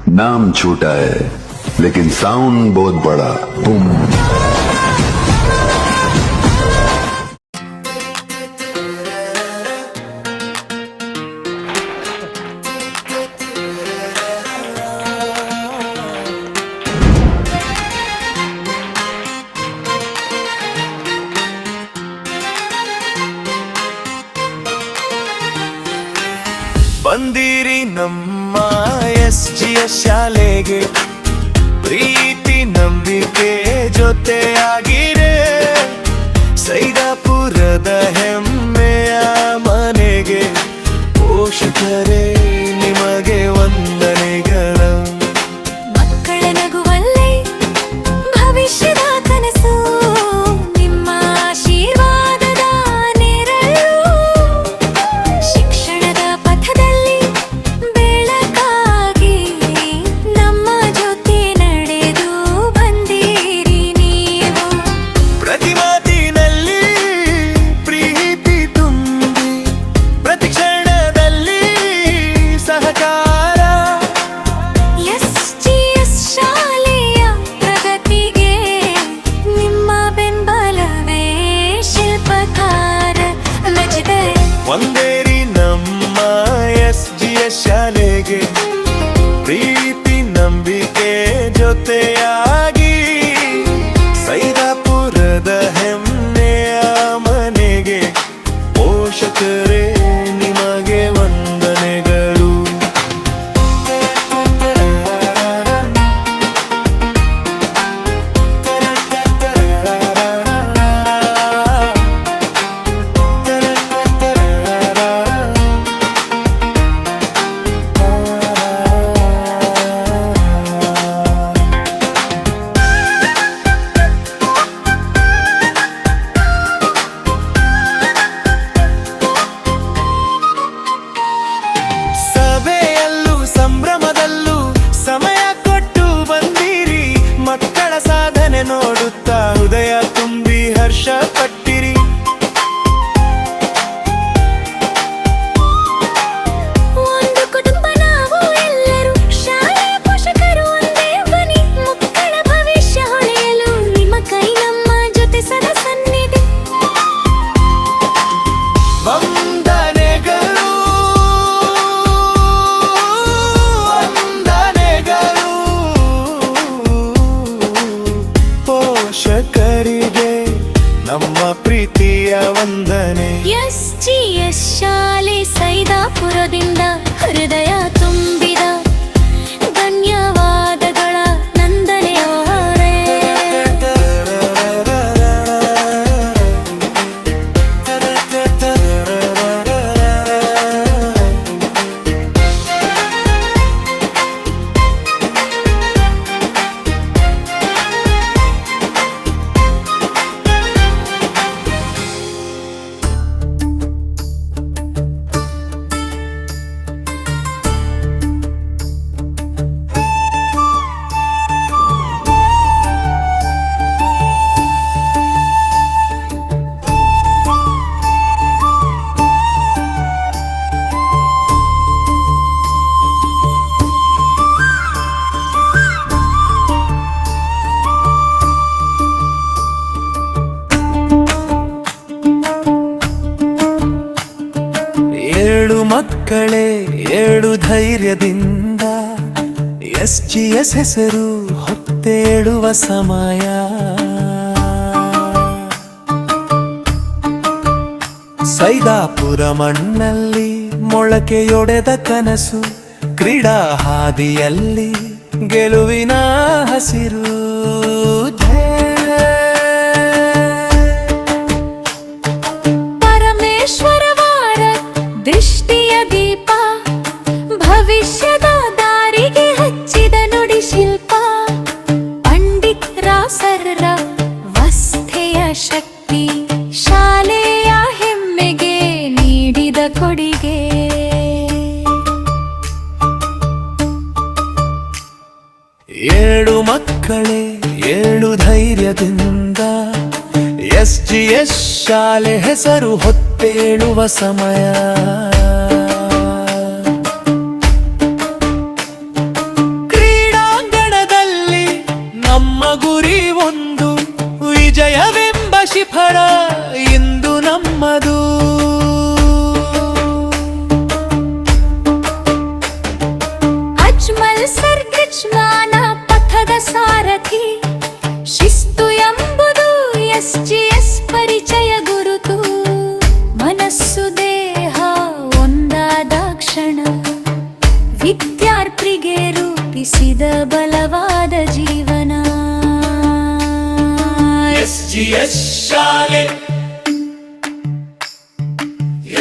नाम छोटा है लेकिन साउंड बहुत बड़ा, बूम। ಬಂದಿರಿ ನಮ್ಮ SGS ಶಾಲೆಗೆ, ಪ್ರೀತಿ ನಂಬಿಕೆ ಜೊತೆಯಾಗಿರೆ, ಸೈದಾಪುರದ ಹೆಮ್ಮೆಯ ಮನೆಗೆ, ಪೋಷಕರೇ ನಿಮಗೆ ವಂದನೆಗಳು. ಮಕ್ಕಳ ನಗುವಲ್ಲೇ ಭವಿಷ್ಯದ ಕನಸು, ನಿಮ್ಮ ಆಶೀರ್ವಾದದ ನೆರಳು, ಶಿಕ್ಷಣದ ಪಥದಲ್ಲಿ ಬೆಳಕಾಗಿ ನಮ್ಮ ಜೊತೆ ನಡೆದು ಬಂದಿರಿ ನೀವು. ಪ್ರತಿ ಮಾತಿನಲ್ಲಿ ಪ್ರೀತಿ ತುಂಬಿ, ಪ್ರತಿ ಕ್ಷಣದಲ್ಲಿ ಸಹಕಾರ, SGS ಶಾಲೆಯ ಪ್ರಗತಿಗೆ ನಿಮ್ಮ ಬೆಂಬಲವೇ ಶಿಲ್ಪಕಾರ. ರಚಿತೆ ಒಂದೇರಿ ನಮ್ಮ SGS ಶಾಲೆಗೆ, ಪ್ರೀತಿ ನಂಬಿಕೆ ಜೊತೆಯಾಗಿ, ಸೈದಾಪುರದ ಹೆಮ್ಮೆಯ ಮನೆಗೆ, ಪೋಷಕರೇ ನಿಮಗೆ ವಂದನೆಗಳು. ಸಭೆಯಲ್ಲೂ ಸಂಭ್ರಮದಲ್ಲೂ ಸಮಯ ಕೊಟ್ಟು ಬಂದಿರಿ, ಮಕ್ಕಳ ಸಾಧನೆ ನೋಡುತ್ತಾ ಹೃದಯ ತುಂಬಿ ಹರ್ಷ ಪಟ್ಟಿರಿ. ಒಂದು ಕುಟುಂಬ ನಾವು ಎಲ್ಲರೂ, ಶಾಲೆಯ ಪೋಷಕರು ಒಂದೇ ಬನ್ನಿ, ಮಕ್ಕಳ ಭವಿಷ್ಯ ಹೊಳೆಯಲು ನಿಮ್ಮ ಕೈ ನಮ್ಮ ಜೊತೆ ಸದಾ ಸನ್ನಿಧಿ. ವಂದನೆಗಳು, ವಂದನೆಗಳು ಪೋಷಕರಿಗೆ ನಮ್ಮ ಪ್ರೀತಿಯ ವಂದನೆ. SGS ಶಾಲೆ ಸೈದಾಪುರದಿಂದ ಹೃದಯ ತುಂಬಿದ ಧನ್ಯವಾದಗಳ ನಂದನೆಯವರೇ. ಏಳು ಮಕ್ಕಳೇ ಏಳು ಧೈರ್ಯದಿಂದ, SGS ಹೆಸರು ಹೊತ್ತೇಳುವ ಸಮಯ. ಸೈದಾಪುರ ಮಣ್ಣಲ್ಲಿ ಮೊಳಕೆಯೊಡೆದ ಕನಸು, ಕ್ರೀಡಾ ಹಾದಿಯಲ್ಲಿ ಗೆಲುವಿನ ಹಸಿರು. ಪರಮೇಶ್ವರವಾರ ದೃಷ್ಟಿಯ ದೀಪ, ಭವಿಷ್ಯದ ದಾರಿಗೆ ಹಚ್ಚಿದ ನುಡಿ ಶಿಲ್ಪ, ಪಂಡಿತ್ ರಾಸರ ವಸ್ಥೆಯ ಶಕ್ತಿ, ಶಾಲೆಯ ಹೆಮ್ಮೆಗೆ ನೀಡಿದ ಕೊಡುಗೆ. ಏಳು ಮಕ್ಕಳೇ ಏಳು ಧೈರ್ಯದಿಂದ, SGS ಶಾಲೆ ಹೆಸರು ಹೊತ್ತೇಳುವ ಸಮಯ. ಸರ್ಗಜ್ಞಾನ ಪಥದ ಸಾರಥಿ ಶಿಸ್ತು ಎಂಬುದು SGS ಪರಿಚಯ ಗುರುತು ಮನಸ್ಸು ದೇಹ ಒಂದಾದ ಕ್ಷಣ ವಿದ್ಯಾರ್ಥಿಗೆ ರೂಪಿಸಿದ ಬಲವಾದ ಜೀವನ SGS ಶಾಲೆ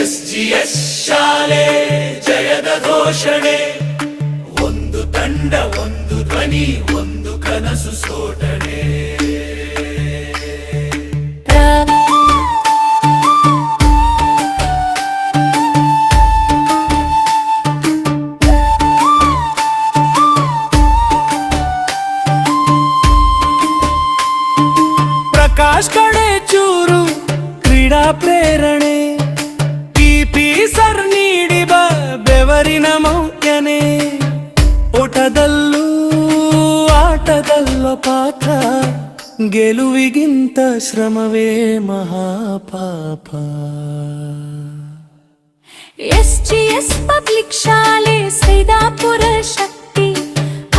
SGS ಶಾಲೆ ಜಯದ ಘೋಷಣೆ ಒಂದು ತಂಡ ಒಂದು ಧ್ವನಿ ಒಂದು ಕನಸು ಸೋಟಣೆ ಪ್ರಕಾಶ್ ಕಡೆ ಚೂರು ಕ್ರೀಡಾ ಪ್ರೇರಣೆ PP ಸರ್ ನೀಡಿ ಬೆವರಿನ ಮೌಕ್ಯನೆ ಓಟದಲ್ಲೂ ಆಟದಲ್ಲೂ ಪಾಠ ಗೆಲುವಿಗಿಂತ ಶ್ರಮವೇ ಮಹಾಪಾಪ SGS ಪಬ್ಲಿಕ್ ಶಾಲೆ ಸೈದಾಪುರ ಶಕ್ತಿ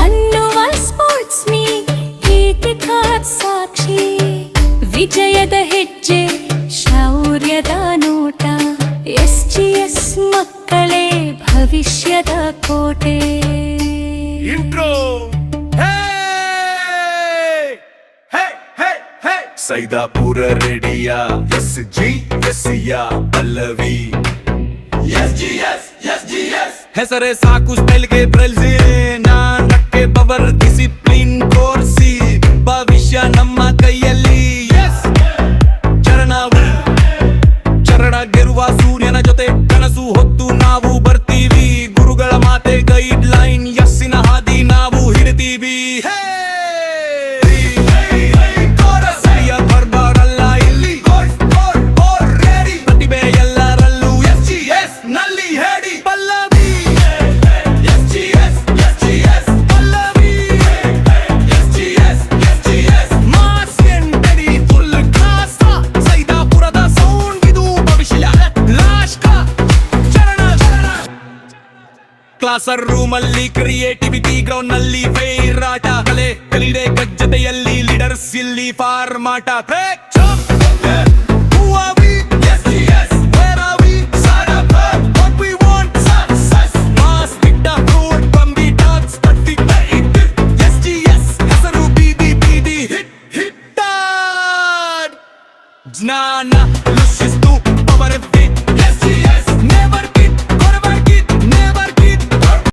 ಅನ್ನುವ ಸ್ಪೋರ್ಟ್ಸ್ ಮೀಟ್ ಏಕತಾದ ಸಾಕ್ಷಿ ವಿಜಯದ ಹೆಜ್ಜೆ ಶೌರ್ಯದ ನೋಟ SGS ಮಕ್ಕಳೇ ಭವಿಷ್ಯದ ಕೋಟೆ ಇಂಟ್ರೋ ಸೈದಾಪುರ ರೆಡಿಯ SGS ಪಲ್ಲವಿ ಹೆಸರೇ ಸಾಕು ಸ್ಟೈಲ್ಗೆ ಬ್ರೆಲ್ಸಿಲ್ ನಾನಕ್ಕೆ ಪವರ್ ಡಿಸಿಪ್ಲಿನ್ ಕೋರ್ಸಿ ಭವಿಷ್ಯ ನಮ್ಮ ಕೈಯಲ್ಲಿ ಚರಣ ಗೆರುವ ಸೂರ್ಯನ ಜೊತೆ ಕನಸು ಹೊತ್ತು ನಾವು ಬರ್ತೀವಿ ಗುರುಗಳ ಮಾತೆ ಗೈಡ್ ಲೈನ್ ಯಸ್ಸಿನ ಹಾದಿ ನಾವು ಹಿಡಿತೀವಿ ಬರ್ಬಾರಲ್ಲ ಇಲ್ಲಿ ಪ್ರತಿಭೆ ಎಲ್ಲರಲ್ಲೂ SGS ನಲ್ಲಿ ಹೇಳಿ ಪಲ್ಲವಿ ಪಲ್ಲವಿ ಮಾಸ್ ಎಂಟಡಿ ಫುಲ್ ಕ್ಲಾಸ್ ಸೈದಾಪುರದ ಸೌಂಡ್ ಇದು ಭವಿಷ್ಯ ಲಾಶ್ಕ ಚರಣ ಕ್ಲಾಸರ್ ರೂಮ್ ಅಲ್ಲಿ ಕ್ರಿಯೇಟಿವಿಟಿ ಗ್ರೌಂಡ್ ನಲ್ಲಿ ಫೈರಾಟ ಕಲೆ ಕಲಿಡೆ ಗಜ್ಜತೆಯಲ್ಲಿ ಲೀಡರ್ಸ್ ಇಲ್ಲಿ ಫಾರ್ಮಾಟ ಜ್ಞಾನ ಶಿಸ್ತು ಪವರ್